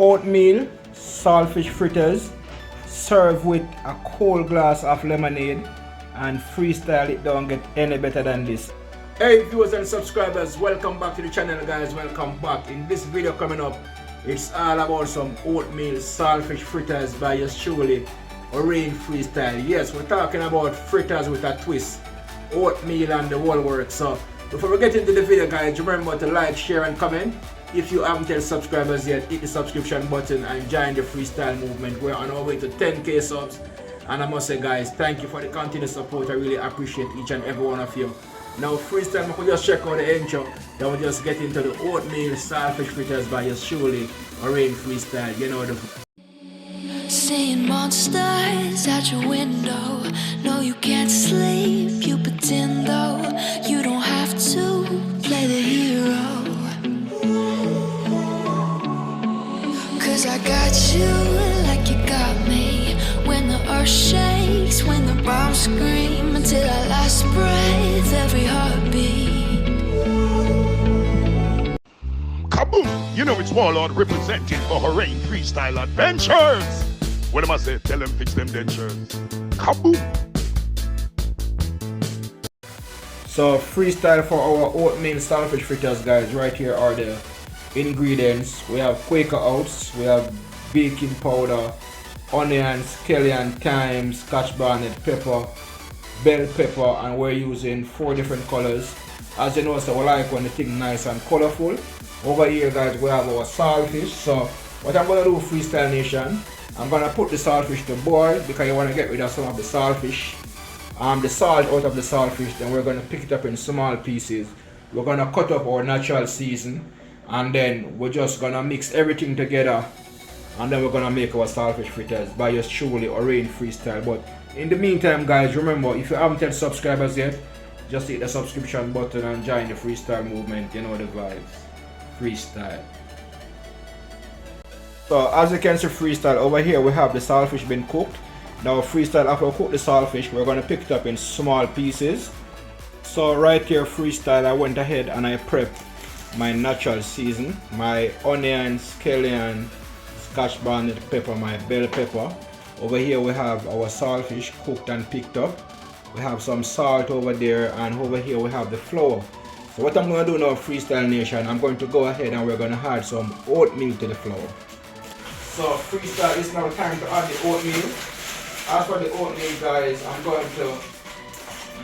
oatmeal saltfish fritters served with a cold glass of lemonade, and freestyle. It don't get any better than this. Hey viewers and subscribers, welcome back to the channel guys, welcome back. In this video coming up, it's all about some oatmeal saltfish fritters by yours truly, Rain Freestyle. Yes, we're talking about fritters with a twist, oatmeal and the whole works. So before we get into the video guys, remember to like, share and comment. If you haven't tell subscribers yet, hit the subscription button and join the freestyle movement. We're on our way to 10k subs, and I must say guys, thank you for the continued support. I really appreciate each and every one of you. Now freestyle, we could just check out the intro, then we'll just get into the oatmeal saltfish fritters by yours truly, Rain Freestyle. You know the seeing monsters out your window. No, you can't sleep, you pretend though. You don't have to play the hero, 'cause I got you like you got me. When the earth shakes, when the bombs scream, until our last breath, every heartbeat. Kaboom! You know it's Warlord representing for Rain Freestyle Adventures. What am I say? Tell them fix them dentures. Kaboom! So freestyle for our oatmeal saltfish fritters guys. Right here are the ingredients. We have Quaker oats, we have baking powder, onions, scallion, thyme, scotch bonnet pepper, bell pepper, and we're using 4 different colors. As you know, so we like when the thing nice and colorful. Over here guys, we have our saltfish. So what I'm gonna do, Freestyle Nation, I'm gonna put the saltfish to boil because you want to get rid of some of the saltfish, the salt out of the saltfish. Then we're gonna pick it up in small pieces. We're gonna cut up our natural season, and then we're just gonna mix everything together, and then we're gonna make our saltfish fritters by yours truly, Rain Freestyle. But in the meantime guys, remember, if you haven't tell subscribers yet, just hit the subscription button and join the freestyle movement. You know the vibes. Freestyle. So as you can see, freestyle, over here we have the saltfish been cooked. Now freestyle, after we cook the saltfish, we're gonna pick it up in small pieces. So right here, freestyle, I went ahead and I prepped my natural season, my onion, scallion, scotch bonnet pepper, my bell pepper. Over here we have our saltfish cooked and picked up. We have some salt over there, and over here we have the flour. So what I'm going to do now, Freestyle Nation, I'm going to go ahead and we're going to add some oatmeal to the flour. So freestyle, it's now time to add the oatmeal. As for the oatmeal guys, I'm going to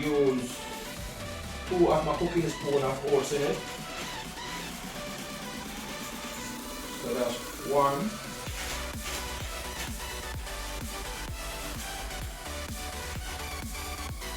use 2 of my cooking spoon of oats in it. So that's 1.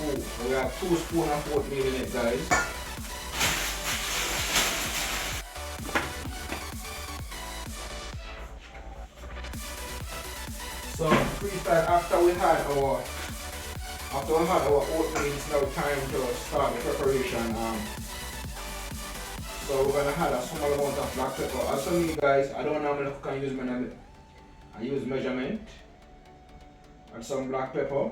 So we have 2 spoons of oatmeal in it guys. So freestyle, after we had our oatmeal, it's now time to start the preparation. So we're gonna add a small amount of black pepper. As for me guys, I don't normally can use measurement. I use measurement. Add some black pepper.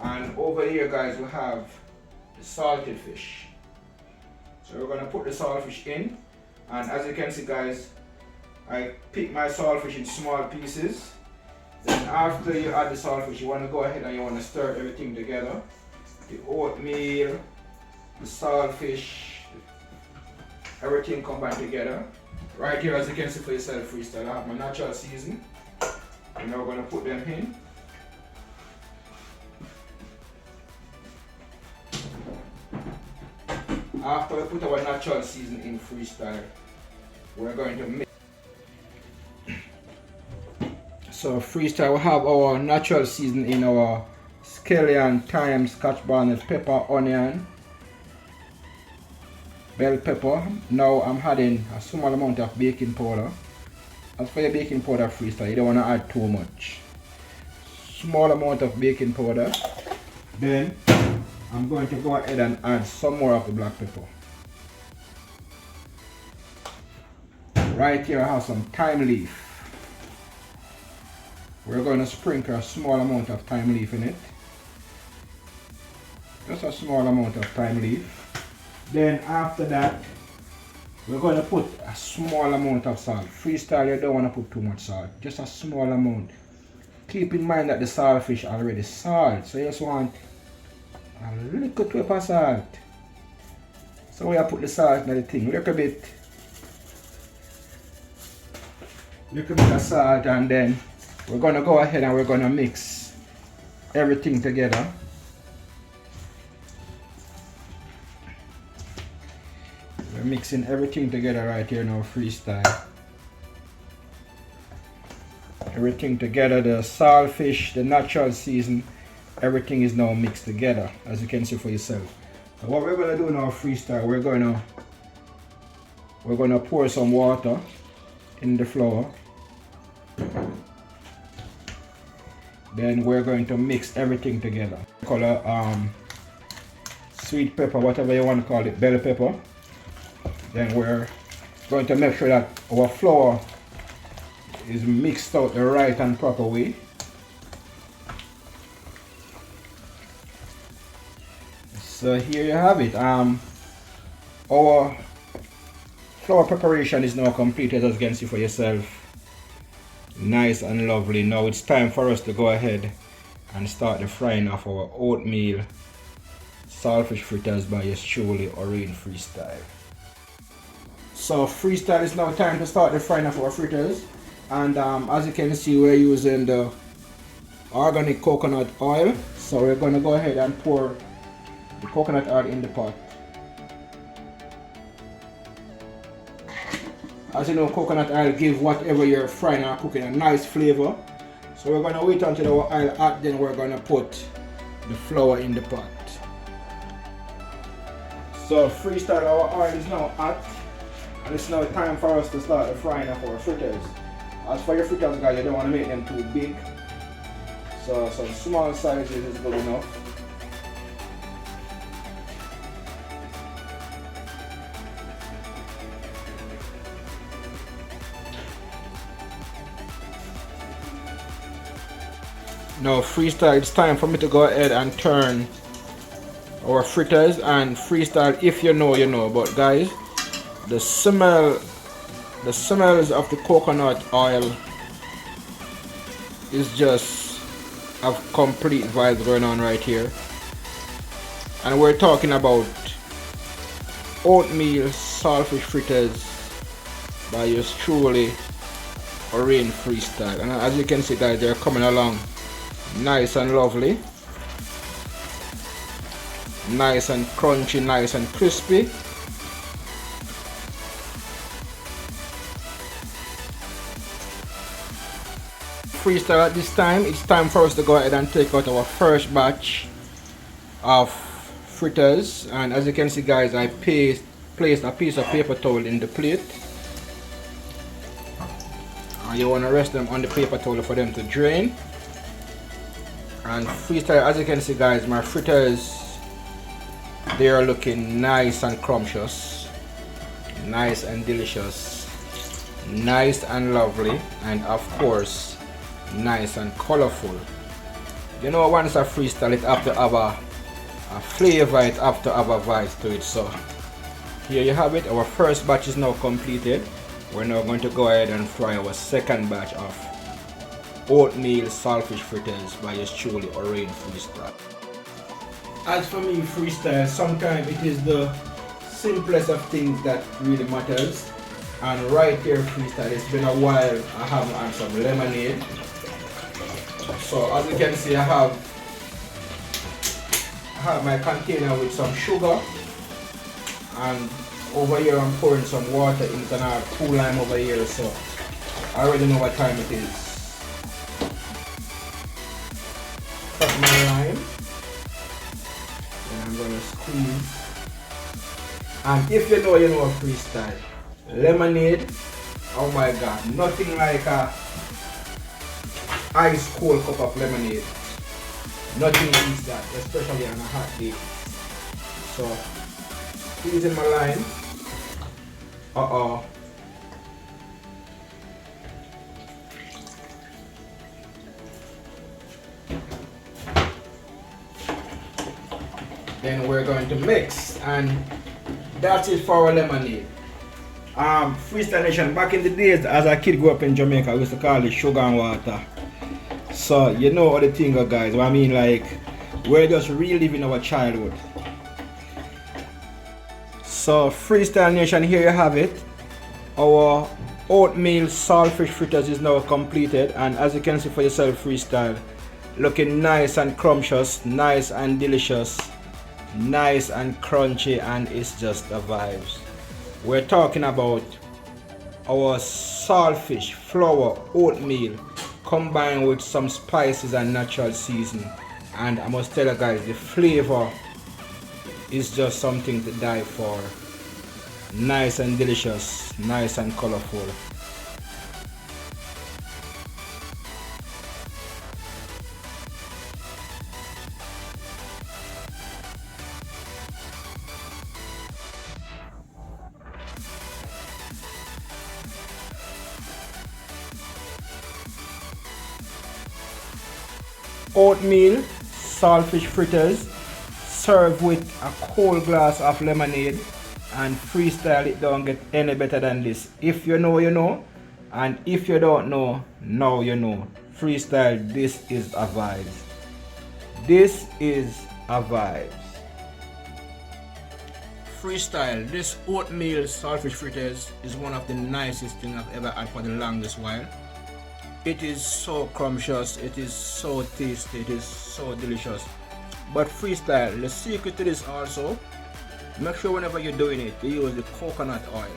And over here guys, we have the salted fish. So we're gonna put the saltfish in, and as you can see guys, I pick my saltfish in small pieces. Then after you add the saltfish, you want to go ahead and you want to stir everything together. The oatmeal, the saltfish, everything combined together. Right here, as you can see for yourself, freestyle, I have my natural season, and now we're going to put them in. After we put our natural season in, freestyle, we're going to mix. So freestyle, we have our natural season in our scallion, thyme, scotch bonnet pepper, onion, bell pepper. Now I'm adding a small amount of baking powder. As for your baking powder, freestyle, you don't want to add too much. Small amount of baking powder. Then I'm going to go ahead and add some more of the black pepper. Right here I have some thyme leaf. We're going to sprinkle a small amount of thyme leaf in it. Just a small amount of thyme leaf. Then after that, we're going to put a small amount of salt. Freestyle, you don't want to put too much salt, just a small amount. Keep in mind that the saltfish already salt, so you just want a little twip of salt. So we have put the salt in the thing, little bit of salt, and then we're going to go ahead and we're going to mix everything together. We're mixing everything together right here now, freestyle. Everything together, the saltfish, the natural season, everything is now mixed together, as you can see for yourself. So what we're gonna do now, freestyle, we're gonna pour some water in the flour. Then we're going to mix everything together. Color sweet pepper, whatever you want to call it, bell pepper. Then we're going to make sure that our flour is mixed out the right and proper way. So here you have it. Our flour preparation is now completed, as you can see for yourself. Nice and lovely. Now it's time for us to go ahead and start the frying of our oatmeal saltfish fritters by yours truly, Oatmeal Freestyle. So freestyle, is now time to start the frying of our fritters, and as you can see, we're using the organic coconut oil. So we're going to go ahead and pour the coconut oil in the pot. As you know, coconut oil gives whatever you're frying or cooking a nice flavor. So we're going to wait until our oil hot, then we're going to put the flour in the pot. So freestyle, our oil is now hot, and it's now time for us to start the frying of our fritters. As for your fritters, guys, you don't want to make them too big, so some small sizes is good enough. Now freestyle, it's time for me to go ahead and turn our fritters. And freestyle, if you know, you know, but guys, the smells of the coconut oil is just a complete vibe going on right here. And we're talking about oatmeal saltfish fritters by yours truly, Oatmeal Freestyle. And as you can see, guys, they're coming along nice and lovely, nice and crunchy, nice and crispy. Freestyle, at this time, it's time for us to go ahead and take out our first batch of fritters. And as you can see, guys, I placed a piece of paper towel in the plate. And you want to rest them on the paper towel for them to drain. And freestyle, as you can see, guys, my fritters, they are looking nice and scrumptious, nice and delicious, nice and lovely, and of course nice and colorful. You know, once a freestyle, it have to have a flavor, it have to have a vibe to it. So here you have it, our first batch is now completed. We're now going to go ahead and fry our second batch of oatmeal saltfish fritters by yours truly, Oatmeal Freestyle. As for me, freestyle, sometimes it is the simplest of things that really matters. And right here, freestyle, it's been a while I haven't had some lemonade. So as you can see, I have my container with some sugar, and over here I'm pouring some water in it, and I have 2 lime over here, so I already know what time it is. Cut my lime, and I'm gonna squeeze. And if you know, you know freestyle. Lemonade, oh my god, nothing like a ice cold cup of lemonade. Nothing beats that, especially on a hot day. So, squeezing my lime. Then we're going to mix, and that's it for our lemonade. Freestyle Nation, back in the days as a kid grew up in Jamaica, we used to call it sugar and water. So you know how the thing go, guys. I mean, like, we're just reliving our childhood. So Freestyle Nation, here you have it. Our oatmeal saltfish fritters is now completed, and as you can see for yourself, Freestyle, looking nice and scrumptious, nice and delicious, nice and crunchy, and it's just the vibes. We're talking about our saltfish, flour, oatmeal combined with some spices and natural seasoning, and I must tell you guys, the flavor is just something to die for. Nice and delicious, nice and colorful. Oatmeal saltfish fritters served with a cold glass of lemonade, and Freestyle, it don't get any better than this. If you know, you know, and if you don't know, now you know. Freestyle, this is a vibe. This is a vibe. Freestyle, this oatmeal saltfish fritters is one of the nicest things I've ever had for the longest while. It is so scrumptious, it is so tasty, it is so delicious. But Freestyle, the secret to this also, make sure whenever you're doing it, you use the coconut oil,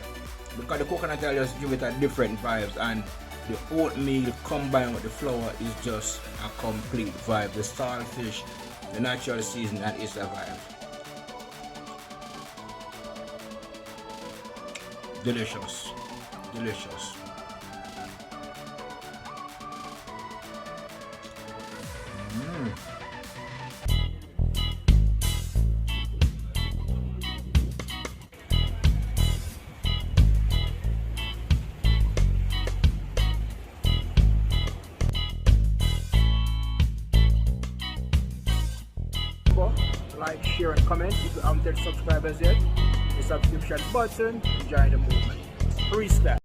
because the coconut oil just give it a different vibes, and the oatmeal combined with the flour is just a complete vibe. The saltfish, the natural seasoning, that is a vibe. Delicious, delicious. Like, share and comment. If you haven't subscribed as yet, the subscription button, join the movement. Freestyle.